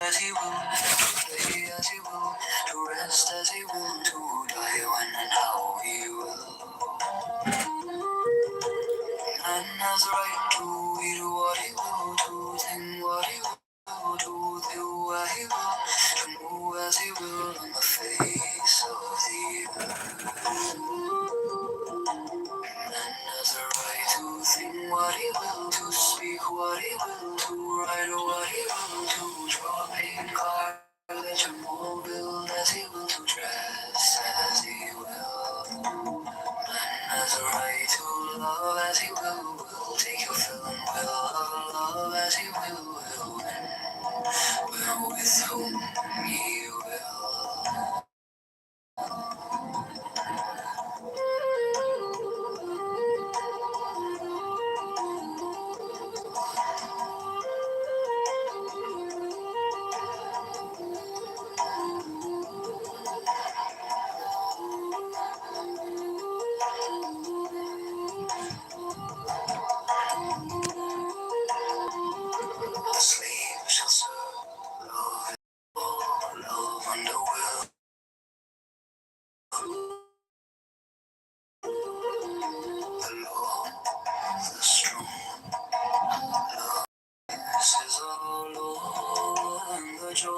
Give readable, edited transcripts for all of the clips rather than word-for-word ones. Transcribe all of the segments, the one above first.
as he will, to play as he will, to rest as he will, to die when and how he will. Man has a right to eat what he will, to think what he will, to do what he will, to move as he will on the face of the earth. Man has a right to think what he will, to speak what he will, to write what he will, to draw a paint cartilage and mold build as he will, to dress as he will. Man has a right to love as he will take your fill and will love as he will with whom he will. The slave shall serve love, love under will. The law, the strong, love. This is our Lord and the joy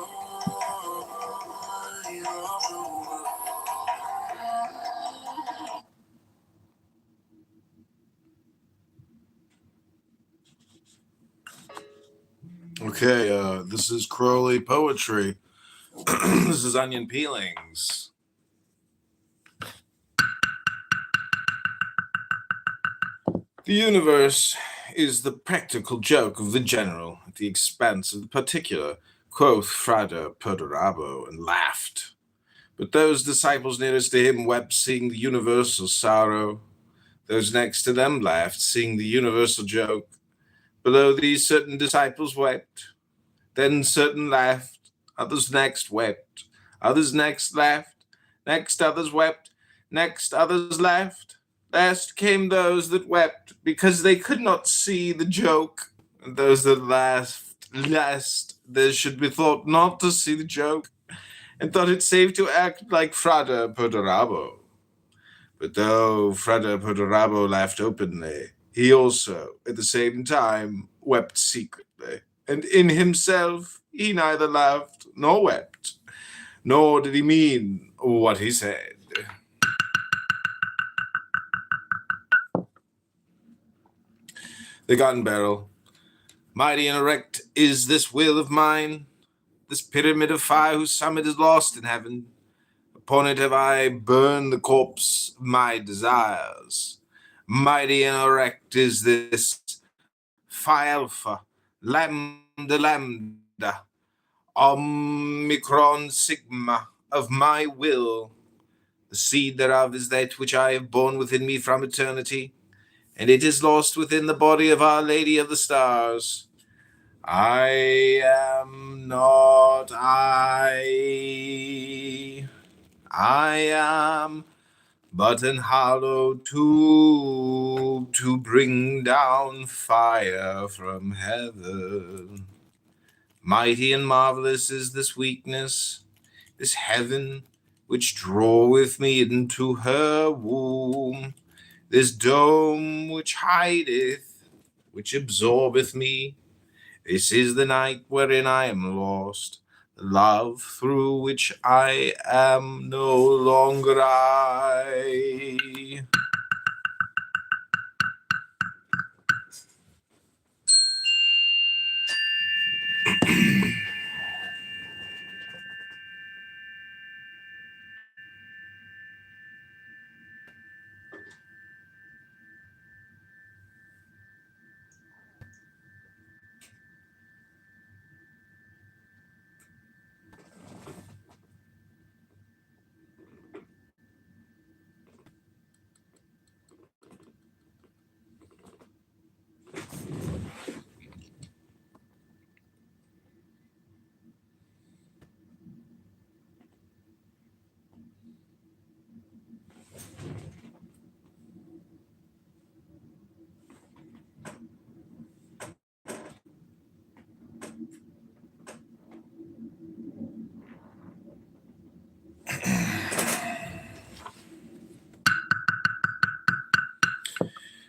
of the world. Okay, this is Crowley Poetry. This is Onion Peelings. The universe is the practical joke of the general at the expense of the particular, quoth Frater Perdurabo, and laughed. But those disciples nearest to him wept, seeing the universal sorrow. Those next to them laughed, seeing the universal joke. Below these certain disciples wept. Then certain laughed, others next wept, others next laughed, next others wept, next others laughed. Last came those that wept, because they could not see the joke, and those that laughed lest there should be thought not to see the joke, and thought it safe to act like Frater Perdurabo. But though Frater Perdurabo laughed openly, he also, at the same time, wept secretly. And in himself he neither laughed nor wept, nor did he mean what he said. The gun barrel. Mighty and erect is this will of mine, this pyramid of fire whose summit is lost in heaven. Upon it have I burned the corpse of my desires. Mighty and erect is this Phi Alpha, Lambda Lambda, Omicron Sigma of my will. The seed thereof is that which I have borne within me from eternity, and it is lost within the body of Our Lady of the Stars. I am not I am but an hollow tube to bring down fire from heaven. Mighty and marvelous is this weakness, this heaven which draweth me into her womb, this dome which hideth, which absorbeth me. This is the night wherein I am lost, the love through which I am no longer I.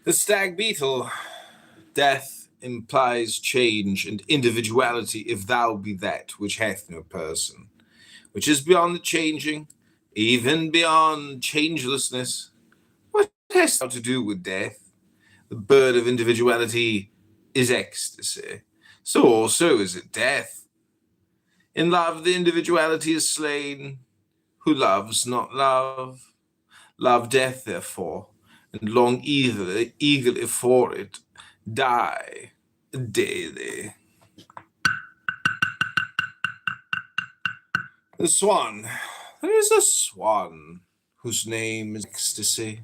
The stag beetle. Death implies change and individuality if thou be that which hath no person, which is beyond the changing, even beyond changelessness. What hast thou to do with death? The bird of individuality is ecstasy. So also is it death. In love, the individuality is slain. Who loves not love? Love death, therefore, and long eagerly for it, die daily. The swan. There is a swan whose name is ecstasy.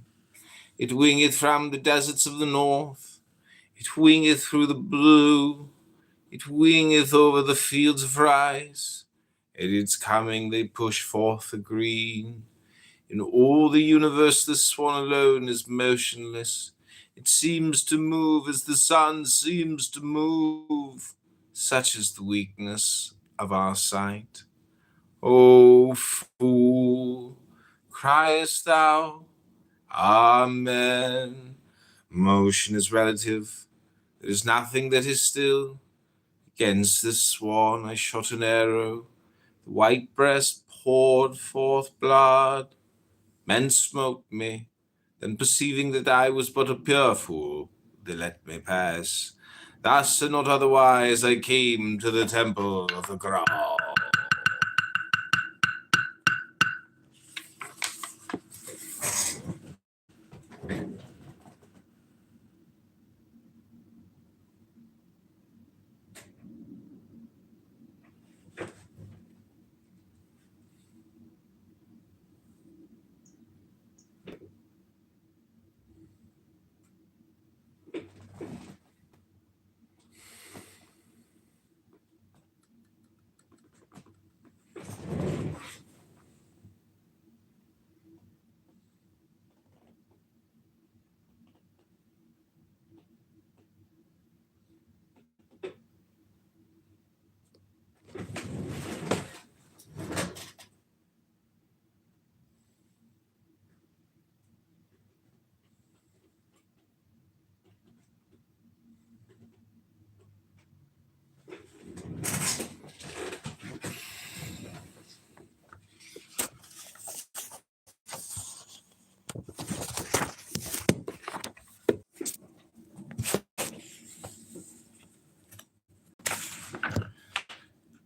It wingeth from the deserts of the north. It wingeth through the blue. It wingeth over the fields of rice. At its coming they push forth the green. In all the universe the swan alone is motionless. It seems to move as the sun seems to move. Such is the weakness of our sight. O fool, criest thou? Amen. Motion is relative. There is nothing that is still. Against this swan I shot an arrow. The white breast poured forth blood. Men smote me. Then perceiving that I was but a pure fool, they let me pass. Thus and not otherwise I came to the temple of the Graal.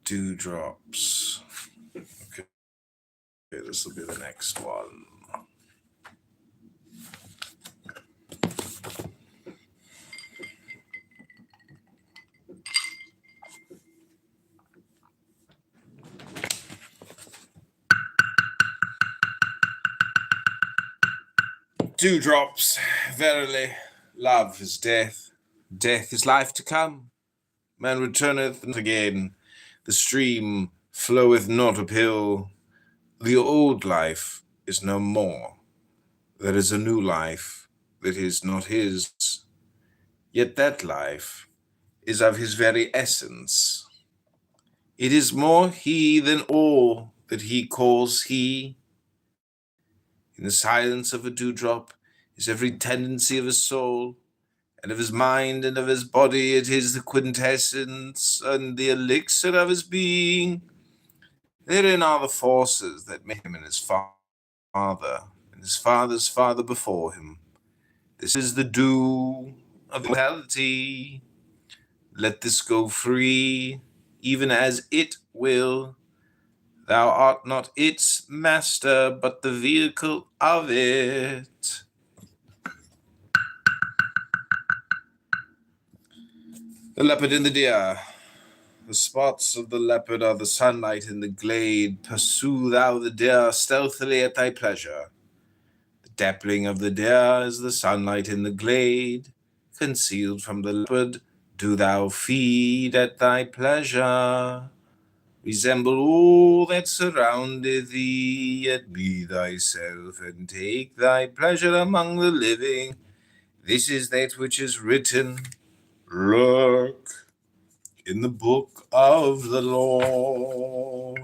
Dewdrops. Okay, this will be the next one. Dewdrops. Verily, love is death. Death is life to come. Man returneth not again. The stream floweth not uphill. The old life is no more. There is a new life that is not his. Yet that life is of his very essence. It is more he than all that he calls he. In the silence of a dewdrop is every tendency of his soul, and of his mind and of his body. It is the quintessence and the elixir of his being. Therein are the forces that make him and his father, and his father's father before him. This is the dew of immortality. Let this go free, even as it will. Thou art not its master, but the vehicle of it. The leopard and the deer. The spots of the leopard are the sunlight in the glade. Pursue thou the deer stealthily at thy pleasure. The dappling of the deer is the sunlight in the glade. Concealed from the leopard, do thou feed at thy pleasure. Resemble all that surroundeth thee, yet be thyself, and take thy pleasure among the living. This is that which is written. Look in the book of the law.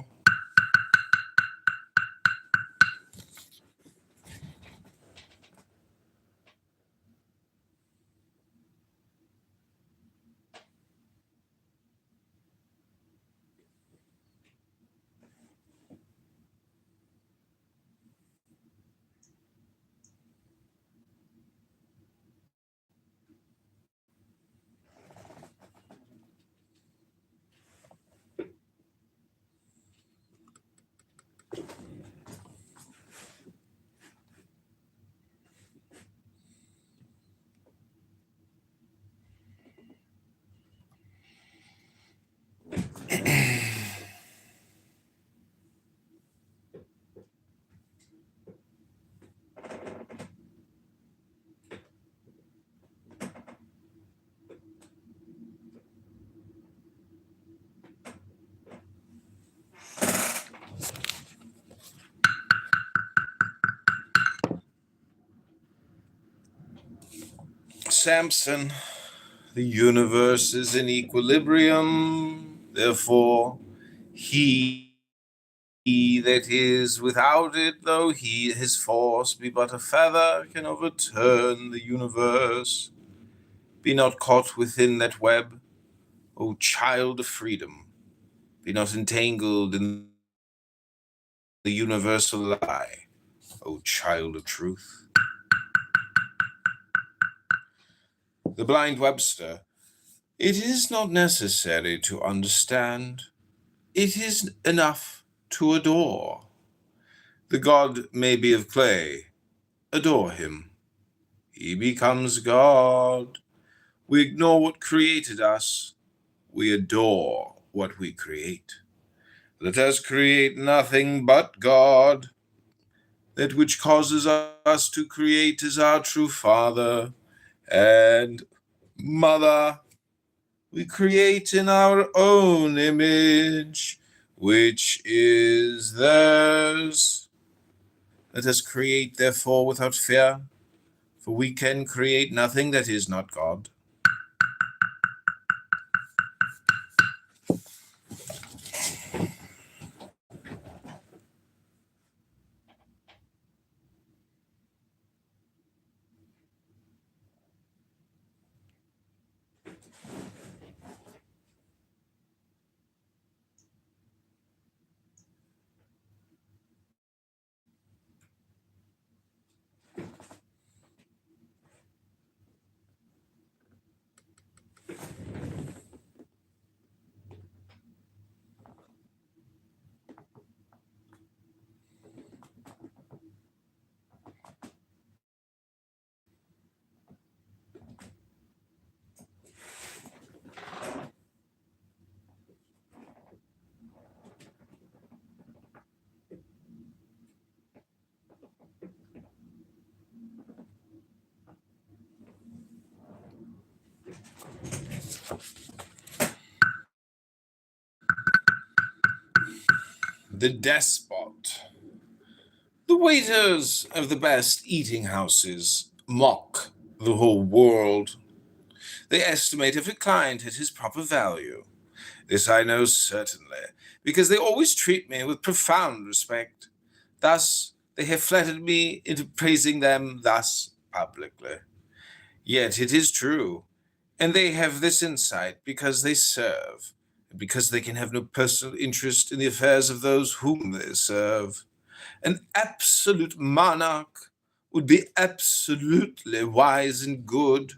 Samson, the universe is in equilibrium, therefore he that is without it, though his force be but a feather, can overturn the universe. Be not caught within that web, O child of freedom. Be not entangled in the universal lie, O child of truth. The blind Webster. It is not necessary to understand. It is enough to adore. The god may be of clay. Adore him. He becomes God. We ignore what created us. We adore what we create. Let us create nothing but God. That which causes us to create is our true Father and Mother. We create in our own image, which is theirs. Let us create, therefore, without fear, for we can create nothing that is not God. The despot. The waiters of the best eating houses mock the whole world. They estimate every client at his proper value. This I know certainly, because they always treat me with profound respect. Thus, they have flattered me into praising them thus publicly. Yet it is true, and they have this insight because they serve, and because they can have no personal interest in the affairs of those whom they serve. An absolute monarch would be absolutely wise and good,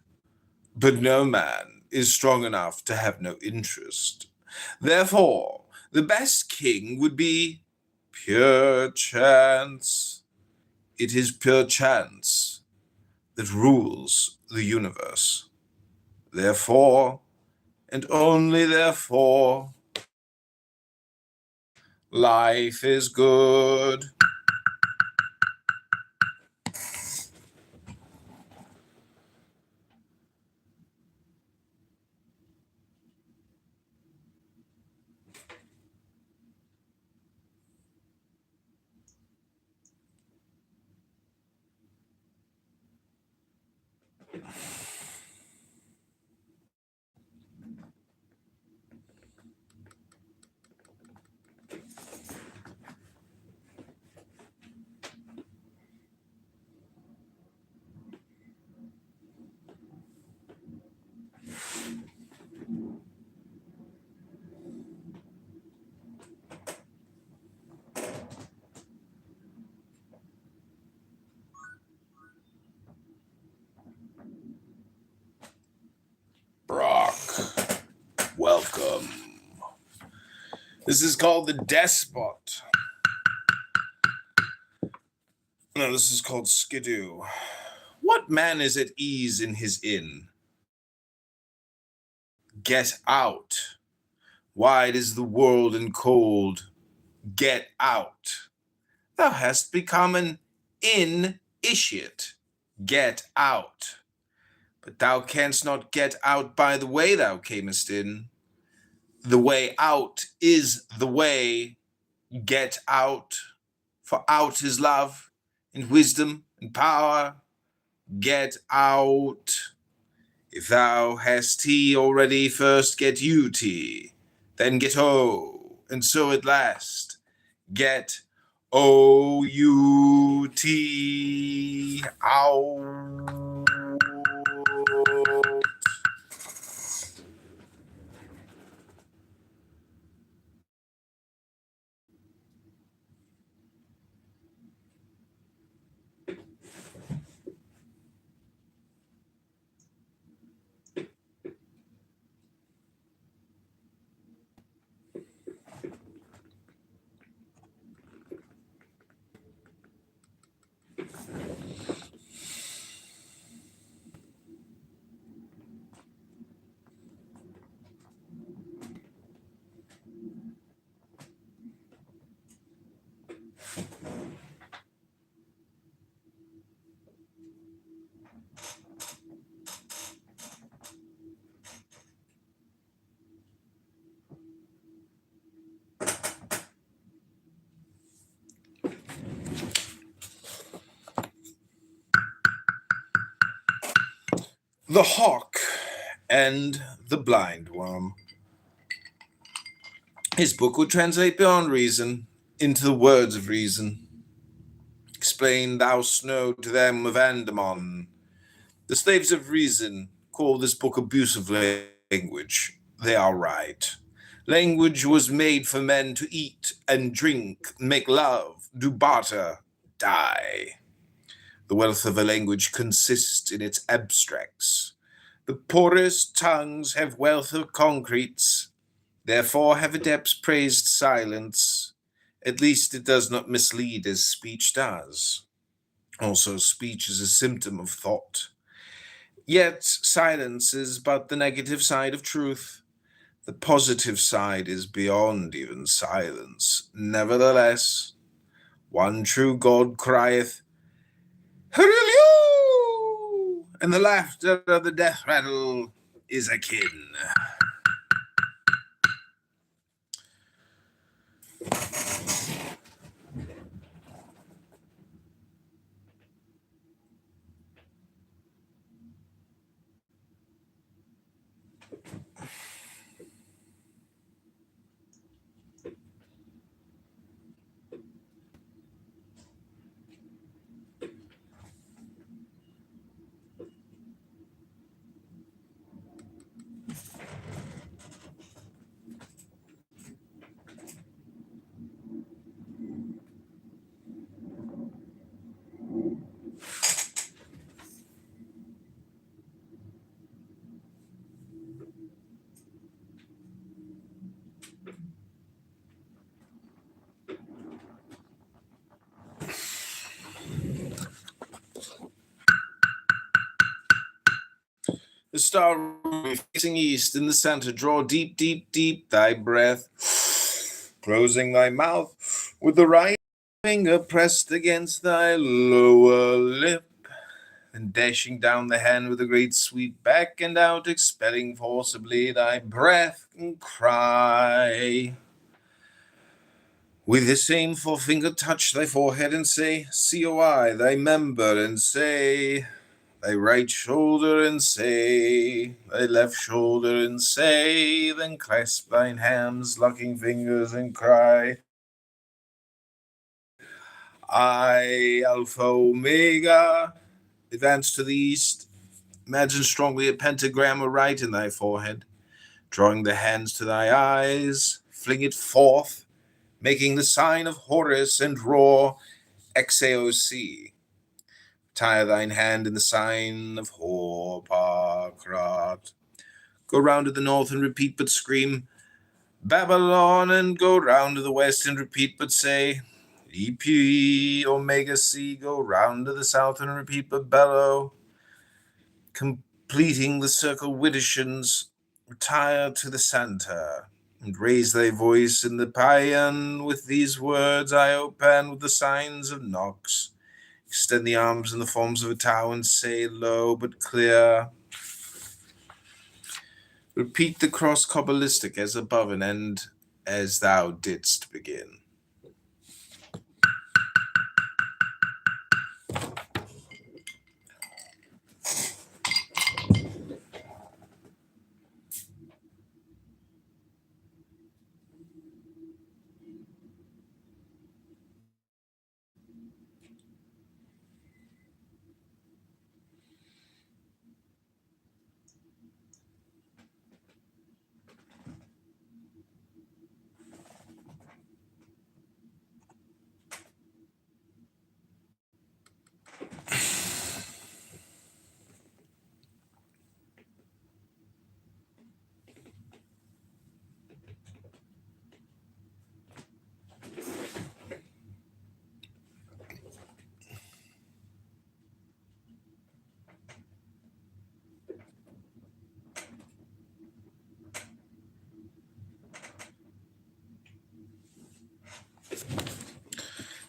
but no man is strong enough to have no interest. Therefore, the best king would be pure chance. It is pure chance that rules the universe. Therefore, and only therefore, life is good. Brock, welcome. This is called the despot. No, this is called skidoo. What man is at ease in his inn? Get out. Wide is the world and cold. Get out. Thou hast become an initiate. Get out. But thou canst not get out by the way thou camest in. The way out is the way. Get out. For out is love and wisdom and power. Get out. If thou hast tea already, first get you tea, then get O, and so at last get O-U-T. Ow. The Hawk and the Blindworm. His book would translate beyond reason into the words of reason. Explain thou snow to them of Andamon. The slaves of reason call this book abusive language. They are right. Language was made for men to eat and drink, make love, do barter, die. The wealth of a language consists in its abstracts. The poorest tongues have wealth of concretes. Therefore have adepts praised silence. At least it does not mislead as speech does. Also, speech is a symptom of thought. Yet silence is but the negative side of truth. The positive side is beyond even silence. Nevertheless, one true God crieth, Hallelujah! And the laughter of the death rattle is akin. The star will be facing east in the center. Draw deep, deep, deep thy breath, closing thy mouth with the right finger pressed against thy lower lip, and dashing down the hand with a great sweep back and out, expelling forcibly thy breath, and cry. With the same forefinger touch thy forehead and say, COI, thy member, and say, thy right shoulder and say, thy left shoulder and say, then clasp thine hands, locking fingers, and cry, I, Alpha Omega. Advance to the east. Imagine strongly a pentagram aright in thy forehead. Drawing the hands to thy eyes, fling it forth, making the sign of Horus, and roar, XAOC. Tie thine hand in the sign of Horpakrat. Go round to the north and repeat but scream, Babylon, and go round to the west and repeat but say, EP Omega C. Go round to the south and repeat but bellow. Completing the circle Widdershins, retire to the center, and raise thy voice in the paean with these words, Iopan, with the signs of Nox. Extend the arms in the forms of a tau and say low but clear. Repeat the cross Kabbalistic as above and end as thou didst begin.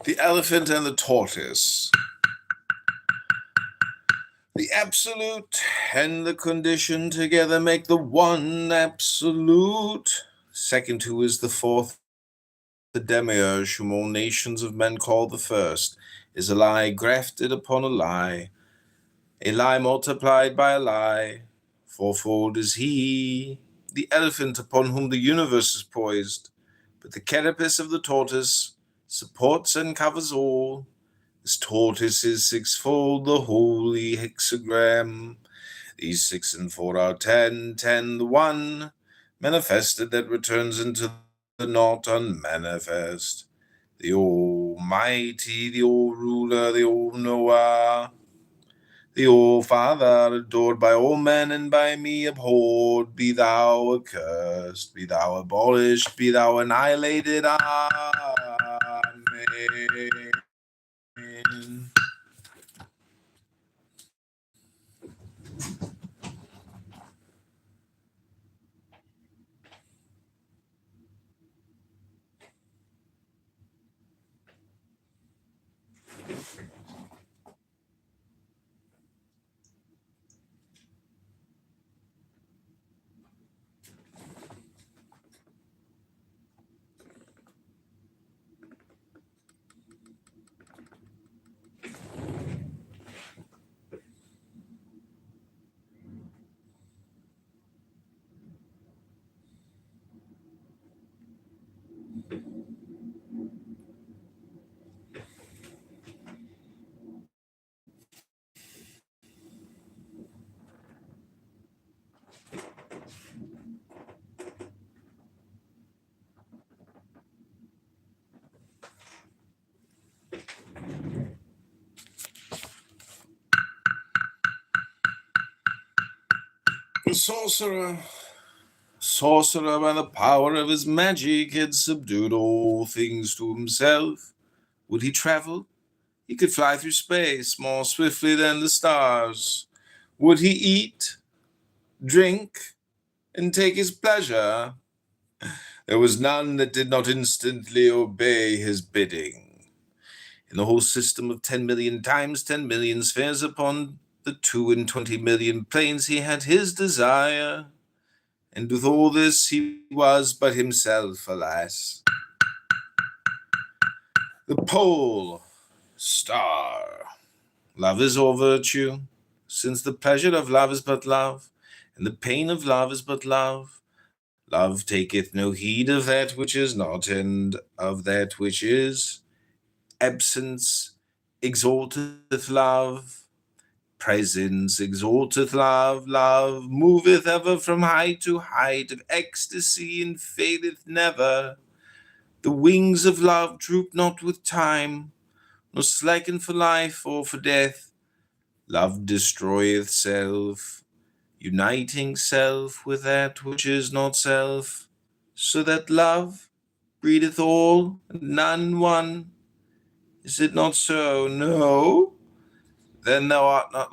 The elephant and the tortoise. The absolute and the condition together make the one absolute. Second who is the fourth, the demiurge whom all nations of men call the first, is a lie grafted upon a lie multiplied by a lie. Fourfold is he, the elephant upon whom the universe is poised, but the carapace of the tortoise supports and covers all. This tortoise is sixfold, the holy hexagram. These 6 and 4 are 10, 10 the one, manifested that returns into the not unmanifest. The Almighty, the All-Ruler, the All-Knower, the All-Father, adored by all men and by me abhorred, be thou accursed, be thou abolished, be thou annihilated. Amen. The sorcerer by the power of his magic had subdued all things to himself. Would he travel? He could fly through space more swiftly than the stars. Would he eat, drink, and take his pleasure? There was none that did not instantly obey his bidding. In the whole system of 10 million times 10 million spheres upon the 22 million planes he had his desire. And with all this he was but himself, alas. The pole star. Love is all virtue, since the pleasure of love is but love, and the pain of love is but love. Love taketh no heed of that which is not, and of that which is. Absence exalteth love. Presence exalteth love. Love moveth ever from height to height of ecstasy, and faileth never. The wings of love droop not with time, nor slacken for life or for death. Love destroyeth self, uniting self with that which is not self, so that love breedeth all, and none one. Is it not so? No? Then thou art not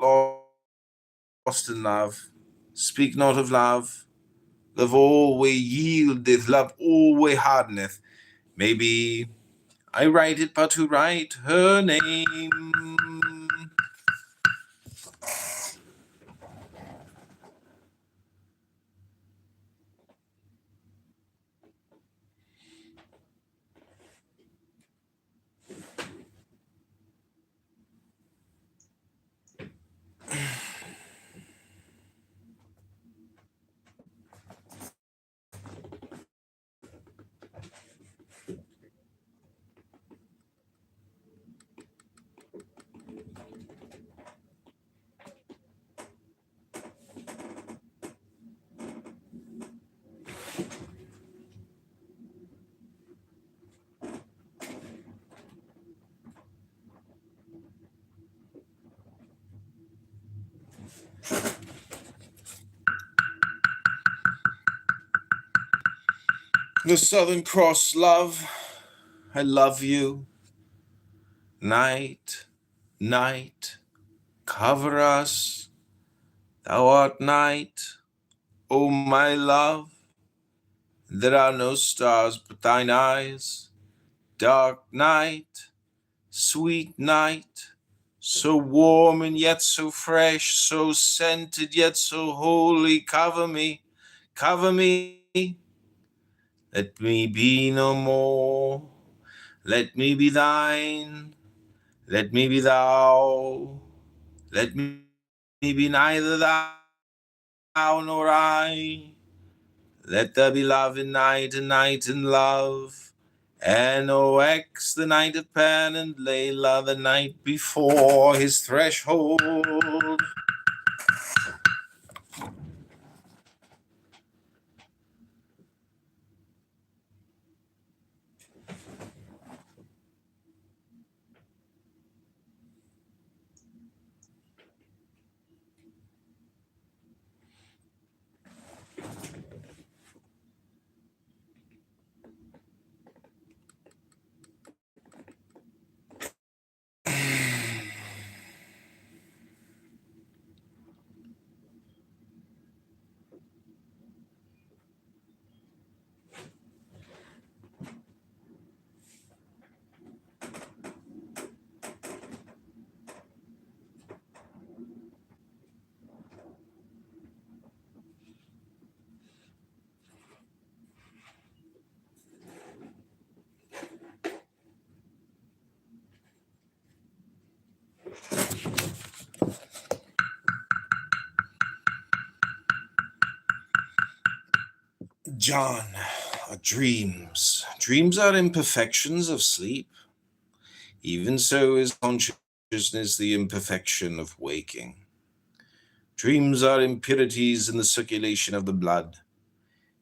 lost in love. Speak not of love. Love always yieldeth, love always hardeneth. Maybe I write it but to write her name. The Southern Cross, love, I love you. Night, night, cover us. Thou art night, O my love. There are no stars but thine eyes. Dark night, sweet night, so warm and yet so fresh, so scented yet so holy, cover me, cover me. Let me be no more, let me be thine, let me be thou, let me be neither thou nor I. Let there be love in night, and night in love. NOX, the night of Pan, and Layla, the night before his threshold. John, dreams. Dreams are imperfections of sleep. Even so is consciousness the imperfection of waking. Dreams are impurities in the circulation of the blood.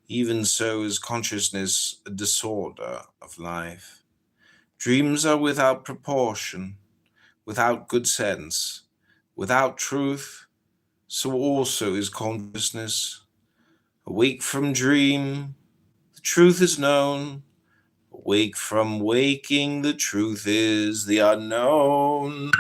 Even so is consciousness a disorder of life. Dreams are without proportion, without good sense, without truth, so also is consciousness. Awake from dream, the truth is known. Awake from waking, the truth is the unknown.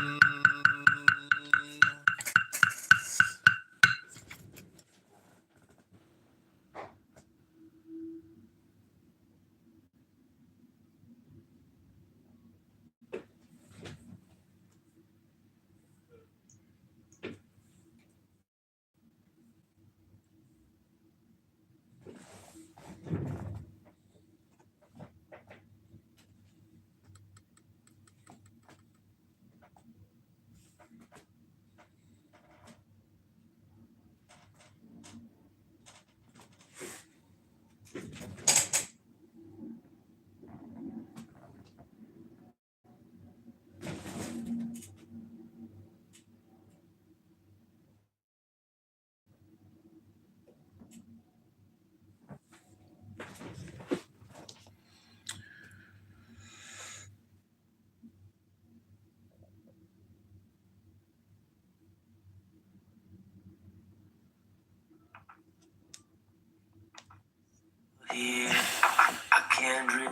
I can't really.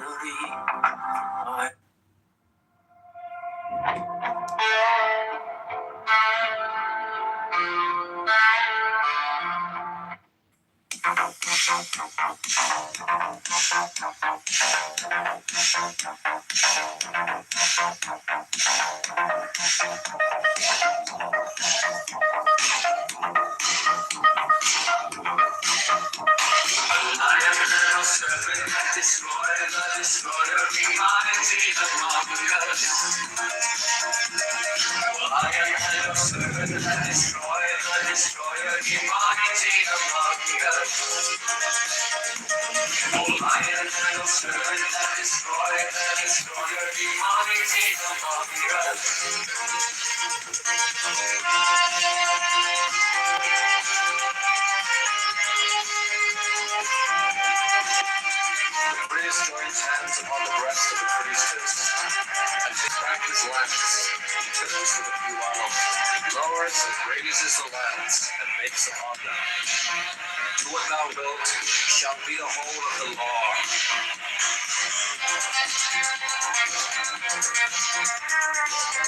Priest joins hands upon the breast of the priestess, and takes back his lance. He turns to the Puano, lowers and raises the lance, and makes upon them. Do what thou wilt, shall be the whole of the law.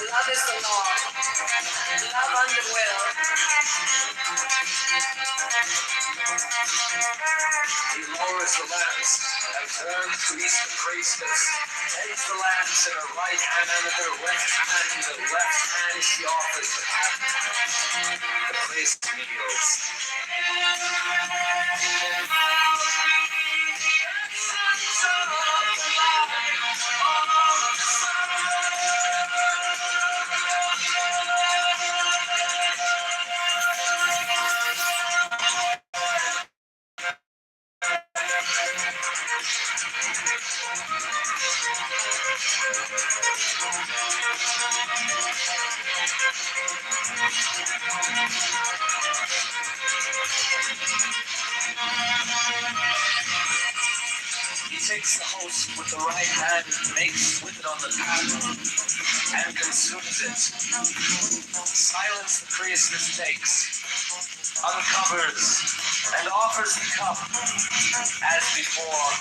Love is the law. Love under will. He lowers the lance and turns to east the priestess. takes the lance in her right hand, and with her left hand she offers the pattern. The priest kneels. He takes the host with the right hand, makes with it on the paddle, and consumes it. Silence the priest mistakes, uncovers, and offers the cup as before.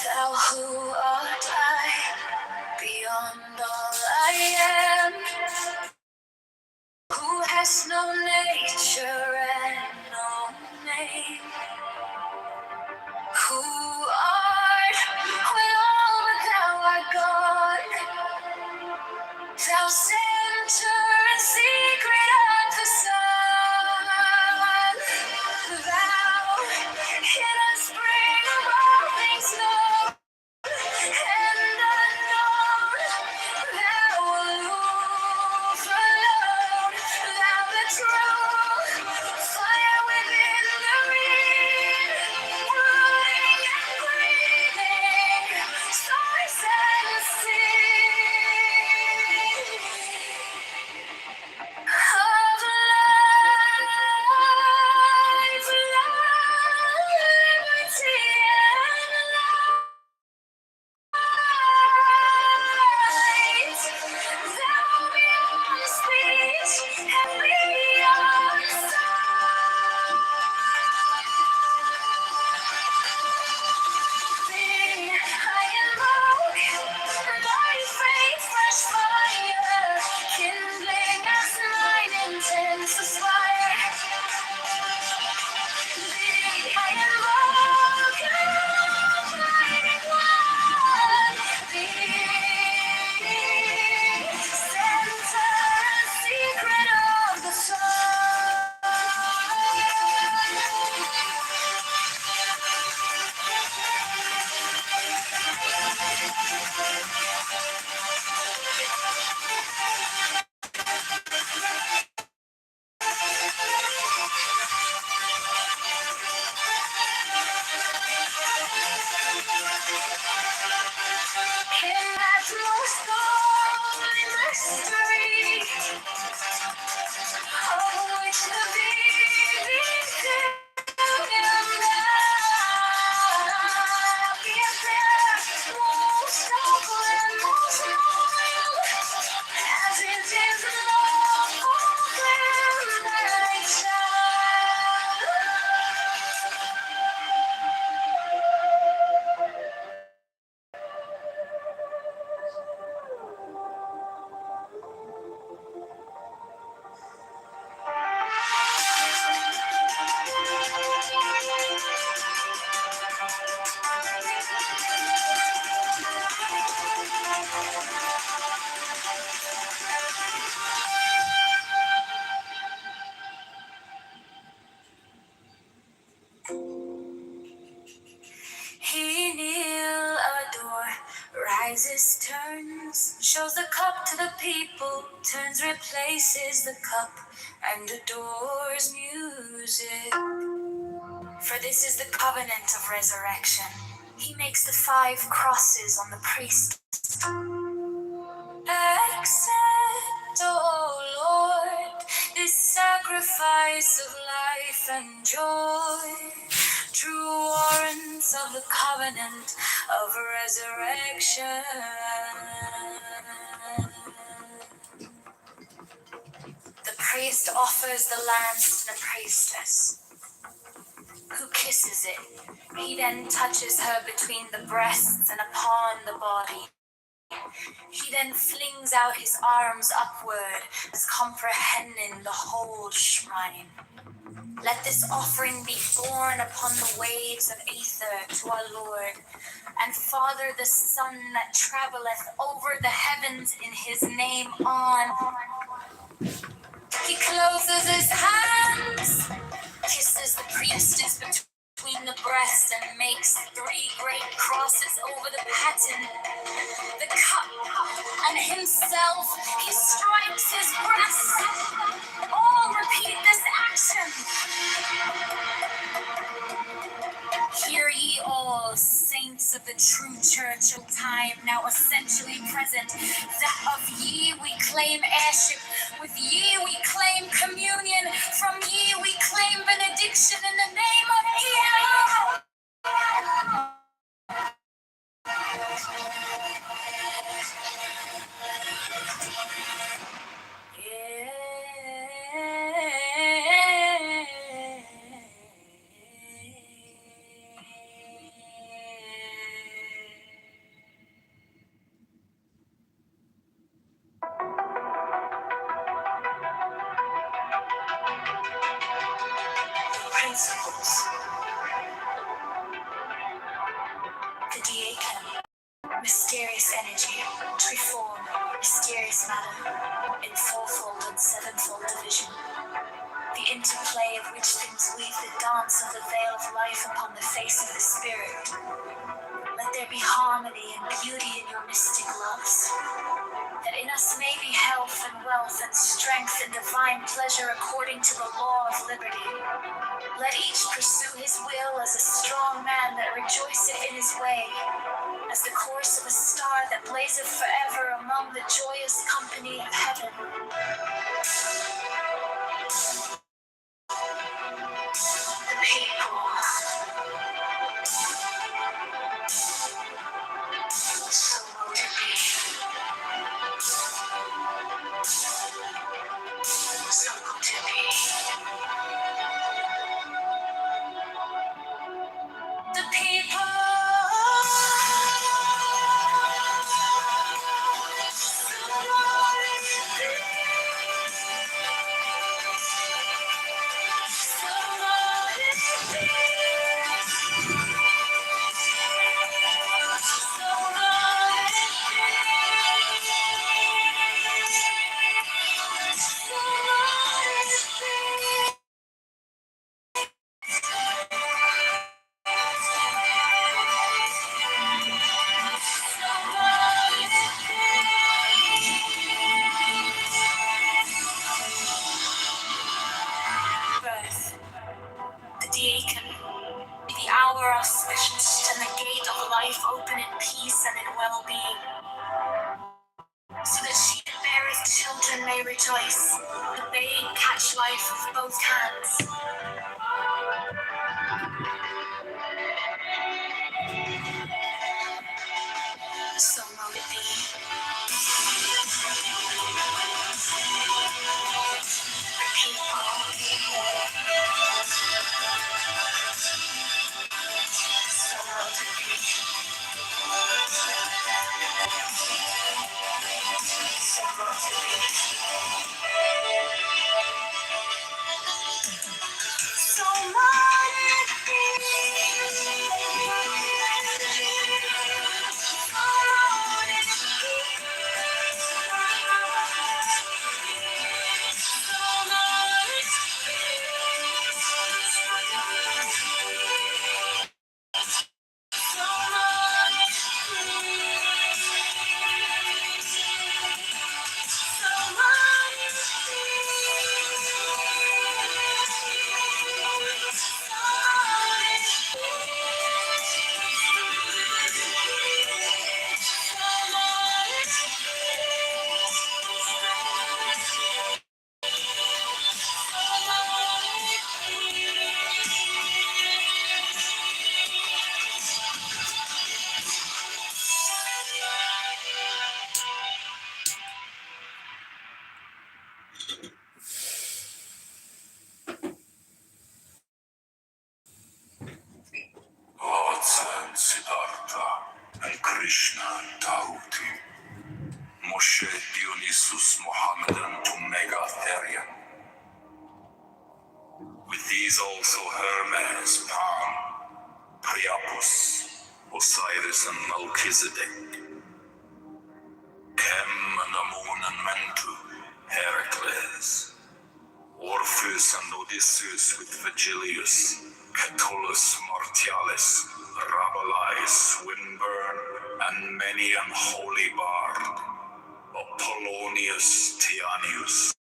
Thou who art high, beyond all I am, who has no nature and no name, who art when all but thou art gone, thou center and secret of the sun, thou hidden spring of all things known. Jesus turns, shows the cup to the people, turns, replaces the cup, and adores music. For this is the covenant of resurrection. He makes the 5 crosses on the priest. Accept, O Lord, this sacrifice of life and joy, true warrants of the covenant of resurrection. The priest offers the lance to the priestess, who kisses it. He then touches her between the breasts and upon the body. He then flings out his arms upward, as comprehending the whole shrine. Let this offering be borne upon the waves of aether to our Lord, and Father the Son that travelleth over the heavens in his name on. He closes his hands, kisses the priestess between the breasts, and makes 3 great crosses over the paten, the cup, and himself. He strikes his breast. All repeat this action. Hear ye all, saints of the true church of time, now essentially present, that of ye we claim heirship, with ye we claim communion, from ye we claim benediction in the name of ye. Principles. The diacon, mysterious energy, triform, mysterious matter, in fourfold and sevenfold division. The interplay of which things weave the dance of the veil of life upon the face of the spirit. Let there be harmony and beauty in your mystic loves, that in us may be health and wealth and strength and divine pleasure according to the law of liberty. Let each pursue his will as a strong man that rejoiceth in his way, as the course of a star that blazeth forever among the joyous company of heaven. The people. So mote it be. So mote it be. The people. Birth. The diacon. The hour auspicious and the gate of life open in peace and in well-being, so that she that beareth children may rejoice, the babe catch life with both hands. So mote it be. The people. So mote it be. So mote it be. So mote it be. Krishna Tahuti, Moshe Dionysus Mohammedan to Megatherian. With these also Hermes, Pan, Priapus, Osiris and Melchizedek, Chem and Amun and Mentu, Heracles, Orpheus and Odysseus with Vigilius, Catullus Martialis, Rabelais, Swinburne, and many an holy bard, Apollonius Tianius,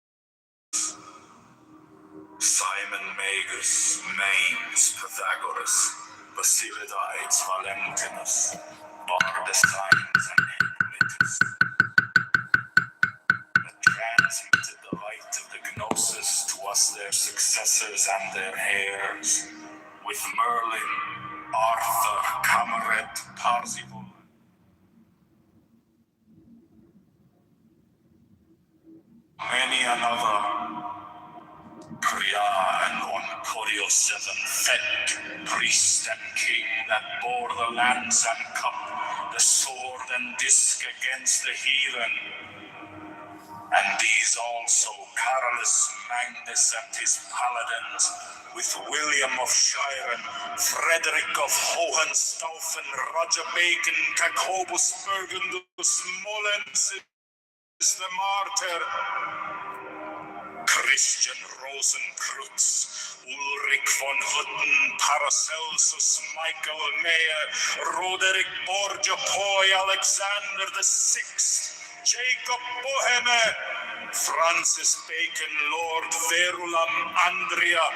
Simon Magus, Mainz, Pythagoras, Basilides, Valentinus, Bardesines, and Hippolytus, that transmitted the light of the Gnosis to us their successors and their heirs, with Merlin, Arthur, Cameret, Parzival, many another, Priya and Oncorio seven, Fet, priest and king that bore the lance and cup, the sword and disc against the heathen. And these also, Carolus Magnus and his paladins, with William of Shiren, Frederick of Hohenstaufen, Roger Bacon, Jacobus Burgundus, Mollens is the martyr, Christian Rosenkreutz, Ulrich von Hutten, Paracelsus, Michael Mayer, Roderick Borgia Poi, Alexander VI, Jacob Boheme, Francis Bacon, Lord Verulam, Andrea,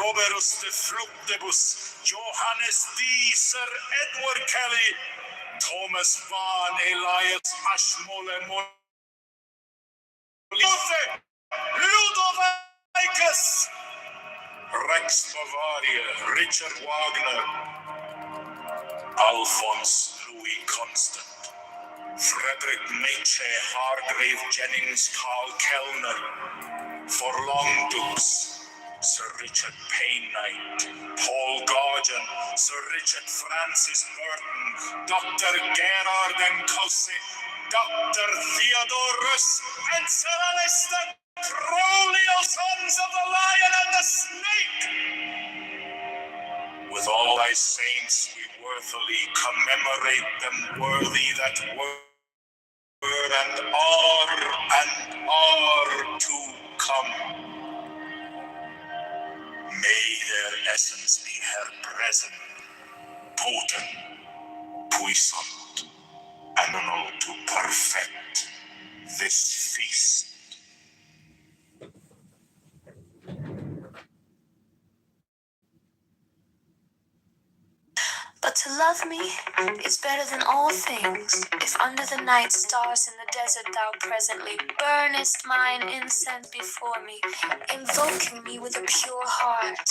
Robertus de Fructibus, Johannes D, Sir Edward Kelly, Thomas Vaughan, Elias Ashmole, Ludovicus, Rex Bavaria, Richard Wagner, Alphonse Louis Constant, Frederick Nietzsche, Hargrave Jennings, Carl Kellner, Forlong Dukes, Sir Richard Payne-Knight, Paul Gauguin, Sir Richard Francis Burton, Dr. Gerard Encausse, Dr. Theodorus, and Sir Alistair Crowley, sons of the Lion and the Snake. With all thy saints we worthily commemorate them, worthy that were and are to come. May their essence be her present, potent, puissant, and all to perfect this feast. But to love me is better than all things. If under the night stars in the desert thou presently burnest mine incense before me, invoking me with a pure heart,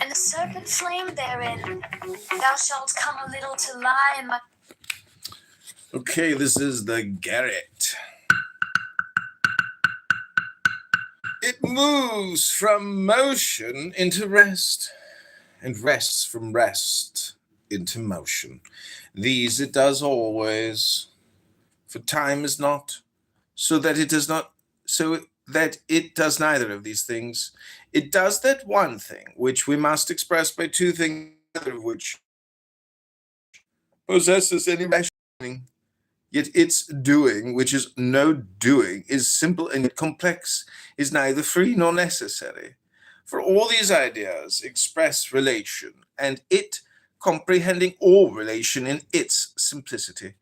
and a serpent flame therein, thou shalt come a little to lie in my... Okay, this is the Garret. It moves from motion into rest, and rests from rest into motion. These it does always, for time is not, so that it does neither of these things. It does that one thing, which we must express by two things, neither of which possesses any rationing. Yet its doing, which is no doing, is simple and yet complex, is neither free nor necessary. For all these ideas express relation, and it, comprehending all relation in its simplicity,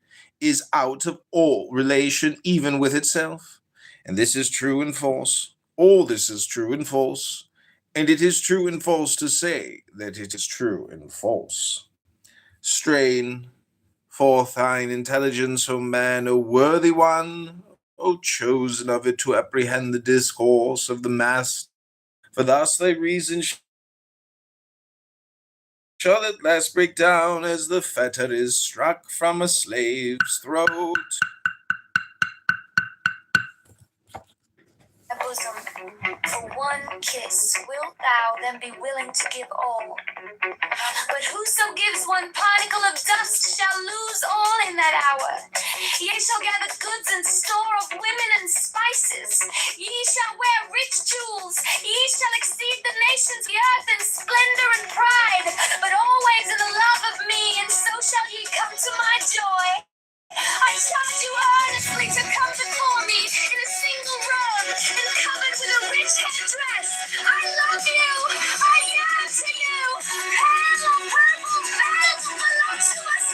is out of all relation even with itself. And this is true and false. All this is true and false. And it is true and false to say that it is true and false. Strain forth thine intelligence, O man, O worthy one, O chosen of it to apprehend the discourse of the Master. For thus thy reason shall at last break down as the fetter is struck from a slave's throat. bosom, For one kiss, wilt thou then be willing to give all? But whoso gives one particle of dust shall lose all in that hour. Ye shall gather goods and store of women and spices. Ye shall wear rich jewels. Ye shall exceed the nations, the earth in splendor and pride. But always in the love of me, and so shall ye come to my joy. I charge you earnestly to come before me in a single robe and covered with a rich headdress. I love you. I yearn to you. Pale or purple veils voluptuous.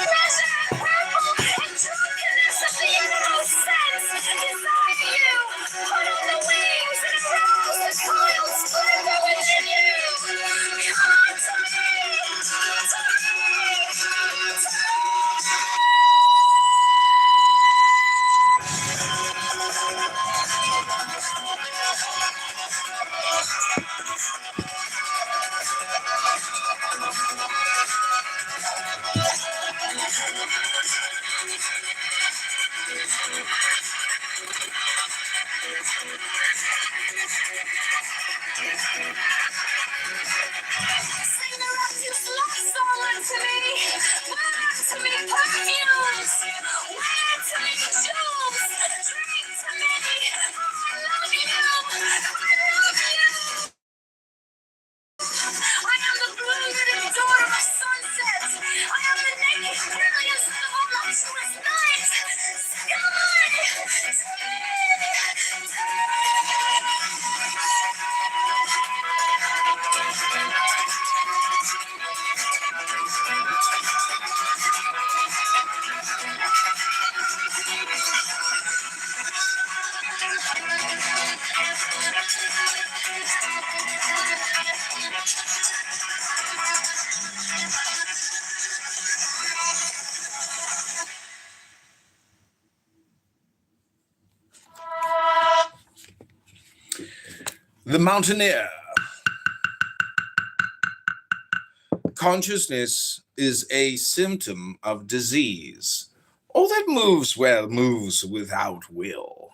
Pleasure and purple and drunkenness of the innermost sense. Desire you. Put on the wings and arouse the coiled splendor within you. Come to me. To me. To me. Sing the refuse love song unto me. Wear unto me perfumes. Wear to me jewels. Drink to me. I love you. I love you. I am the blue-lidded daughter of sunset. I am the naked brilliance of a voluptuous night. The Mountaineer. Consciousness is a symptom of disease. All that moves well moves without will.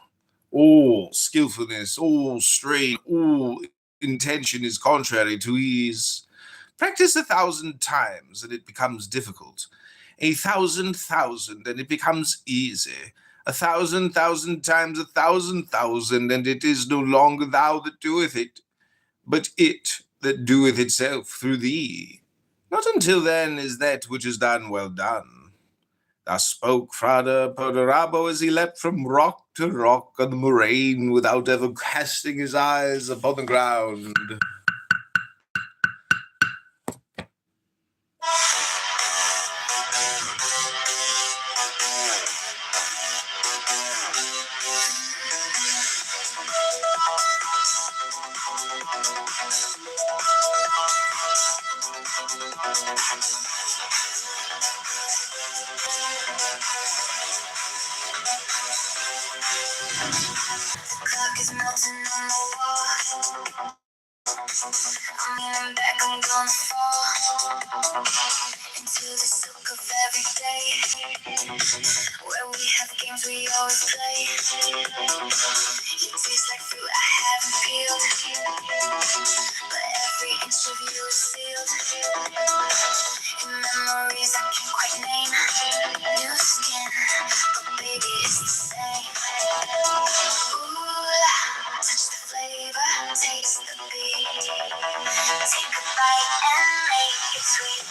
All skillfulness, all strain, all intention is contrary to ease. Practice 1,000 times and it becomes difficult. 1,000 and it becomes easy. 1,000 times 1,000 and it is no longer thou that doeth it, but it that doeth itself through thee. Not until then is that which is done well done. Thus spoke Frada Perdurabo as he leapt from rock to rock on the moraine without ever casting his eyes upon the ground. Clock is melting on the wall. I'm leaning back, I'm gonna fall into the silk of every day, where we have games we always play. You taste like fruit I haven't peeled, but every inch of you is sealed in memories I can't quite name. New skin, but baby it's the same. Ooh, touch the flavor, taste the beat. Take a bite and make it sweet.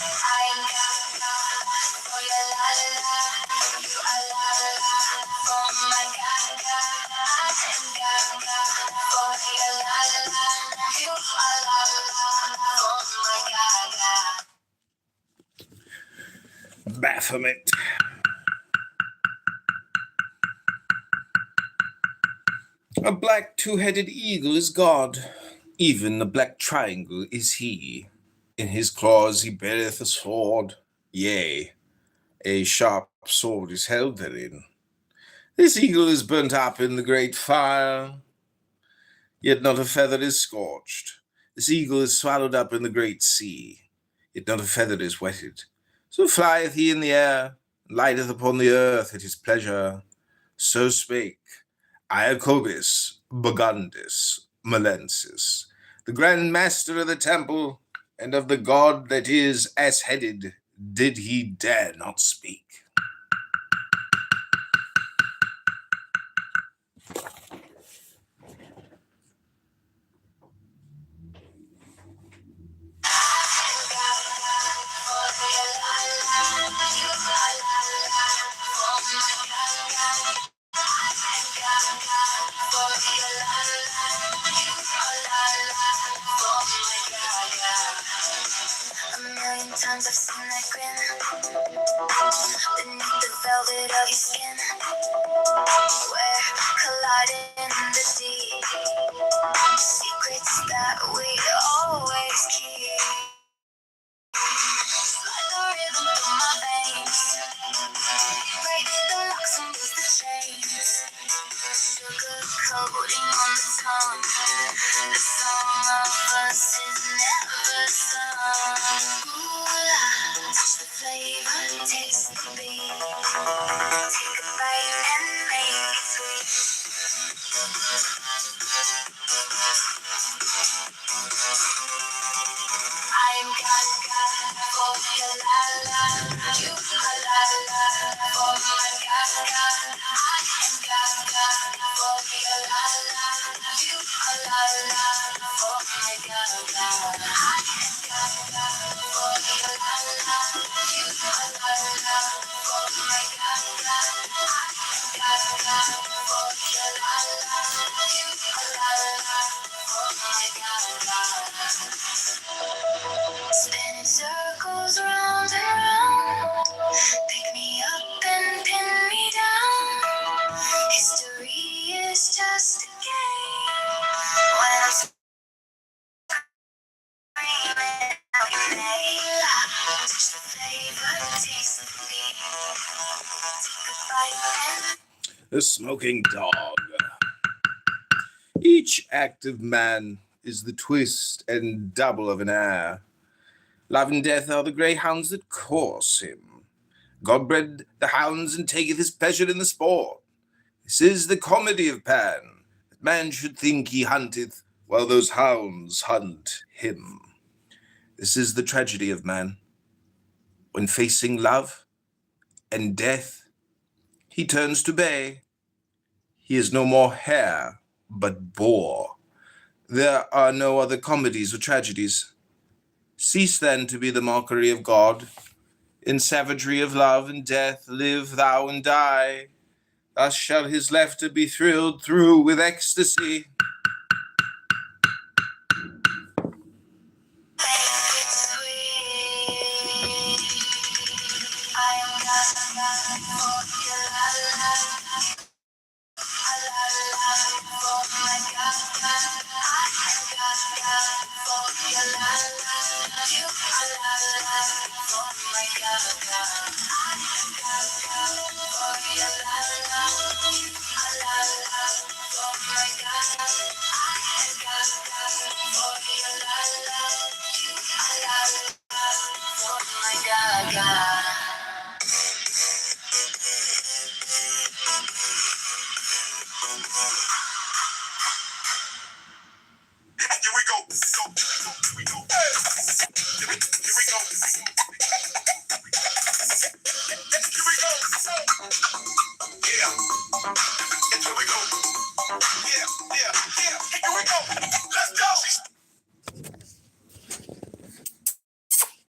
I ain't got for your la la, you are la la for my gaga. I ain't got for your la la, you are la la for my gaga. Baphomet. A black two-headed eagle is God, even the black triangle is he. In his claws he beareth a sword, yea, a sharp sword is held therein. This eagle is burnt up in the great fire, yet not a feather is scorched. This eagle is swallowed up in the great sea, yet not a feather is wetted. So flieth he in the air, and lighteth upon the earth at his pleasure. So spake Iacobus Burgundus Malensis, the grand master of the temple, and of the god that is ass-headed did he dare not speak. A million times I've seen that grin beneath the velvet of your skin. We're colliding the deep secrets that we always keep. Like the rhythm through my veins, break the locks and loose the chains. Sugar coating on the tongue, the song of us is never sung. Ooh, touch the flavor, taste the beat, take a bite and make it sweet. I'm gaga for your la la, you are la la for my gaga. I am gaga for your la la, you are la la for my gaga. I am gaga for your la la, you are la la for my gaga. I am gaga for your la la, you are la la for my gaga. Spinning circles round and round, pick me up and pin me down. History is just a game. When I'm screaming out your name, touch the flavor, taste the beat, take a bite and The smoking dog. Each act of man is the twist and double of an air. Love and death are the greyhounds that course him. God bred the hounds and taketh his pleasure in the sport. This is the comedy of Pan, that man should think he hunteth, while those hounds hunt him. This is the tragedy of man. When facing love and death, he turns to bay. He is no more hare, but boar. There are no other comedies or tragedies. Cease then to be the mockery of God. In savagery of love and death live thou and die. Thus shall his laughter be thrilled through with ecstasy.